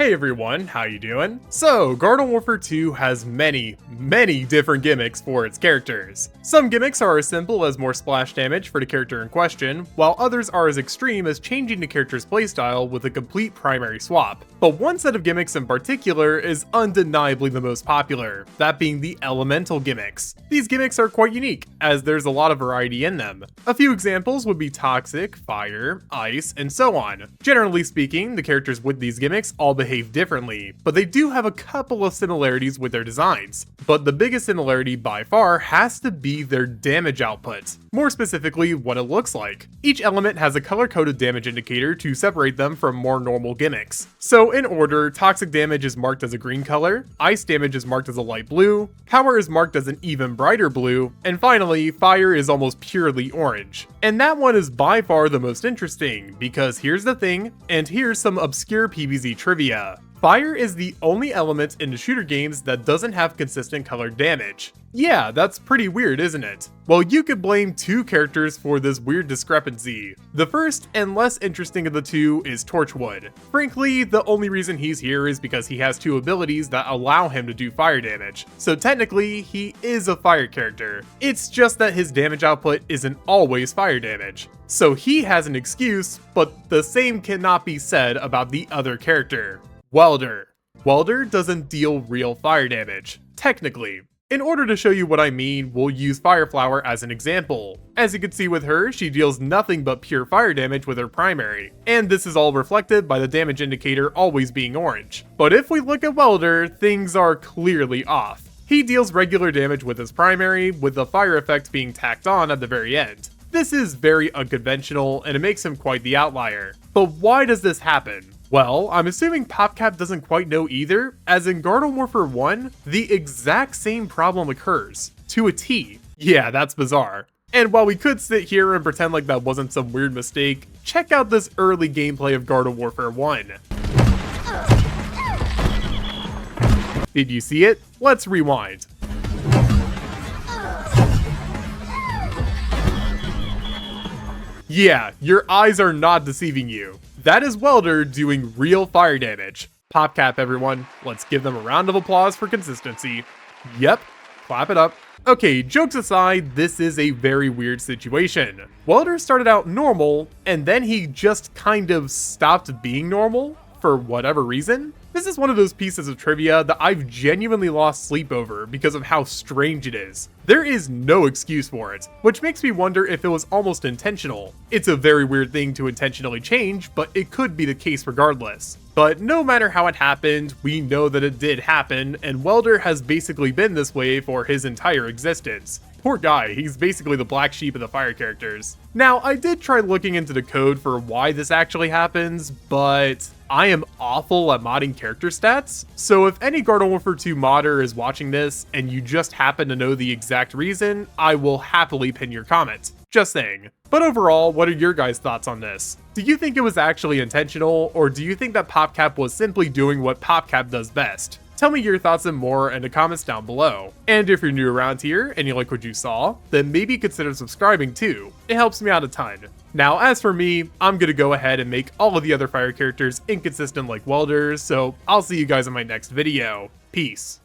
Hey everyone, how you doing? So, Garden Warfare 2 has many different gimmicks for its characters. Some gimmicks are as simple as more splash damage for the character in question, while others are as extreme as changing the character's playstyle with a complete primary swap. But one set of gimmicks in particular is undeniably the most popular, that being the elemental gimmicks. These gimmicks are quite unique, as there's a lot of variety in them. A few examples would be toxic, fire, ice, and so on. Generally speaking, the characters with these gimmicks all behave differently, but they do have a couple of similarities with their designs. But the biggest similarity by far has to be their damage output. More specifically, what it looks like. Each element has a color-coded damage indicator to separate them from more normal gimmicks. So in order, toxic damage is marked as a green color, ice damage is marked as a light blue, power is marked as an even brighter blue, and finally, fire is almost purely orange. And that one is by far the most interesting, because here's the thing, and here's some obscure PVZ trivia. Fire is the only element in the shooter games that doesn't have consistent colored damage. Yeah, that's pretty weird, isn't it? Well, you could blame two characters for this weird discrepancy. The first and less interesting of the two is Torchwood. Frankly, the only reason he's here is because he has two abilities that allow him to do fire damage. So technically, he is a fire character. It's just that his damage output isn't always fire damage. So he has an excuse, but the same cannot be said about the other character. Welder. Welder doesn't deal real fire damage, technically. In order to show you what I mean, we'll use Fireflower as an example. As you can see with her, she deals nothing but pure fire damage with her primary, and this is all reflected by the damage indicator always being orange. But if we look at Welder, things are clearly off. He deals regular damage with his primary, with the fire effect being tacked on at the very end. This is very unconventional, and it makes him quite the outlier. But why does this happen? Well, I'm assuming PopCap doesn't quite know either, as in Garden Warfare 1, the exact same problem occurs, to a T. Yeah, that's bizarre. And while we could sit here and pretend like that wasn't some weird mistake, check out this early gameplay of Garden Warfare 1. Did you see it? Let's rewind. Yeah, your eyes are not deceiving you. That is Welder doing real fire damage. PopCap everyone, let's give them a round of applause for consistency. Yep, clap it up. Okay, jokes aside, this is a very weird situation. Welder started out normal, and then he just kind of stopped being normal for whatever reason. This is one of those pieces of trivia that I've genuinely lost sleep over because of how strange it is. There is no excuse for it, which makes me wonder if it was almost intentional. It's a very weird thing to intentionally change, but it could be the case regardless. But no matter how it happened, we know that it did happen, and Welder has basically been this way for his entire existence. Poor guy, he's basically the black sheep of the fire characters. Now, I did try looking into the code for why this actually happens, but I am awful at modding character stats, so if any Garden Warfare 2 modder is watching this and you just happen to know the exact reason, I will happily pin your comment. Just saying. But overall, what are your guys' thoughts on this? Do you think it was actually intentional, or do you think that PopCap was simply doing what PopCap does best? Tell me your thoughts and more in the comments down below. And if you're new around here and you like what you saw, then maybe consider subscribing too. It helps me out a ton. Now, as for me, I'm gonna go ahead and make all of the other fire characters inconsistent like Welders, so I'll see you guys in my next video. Peace.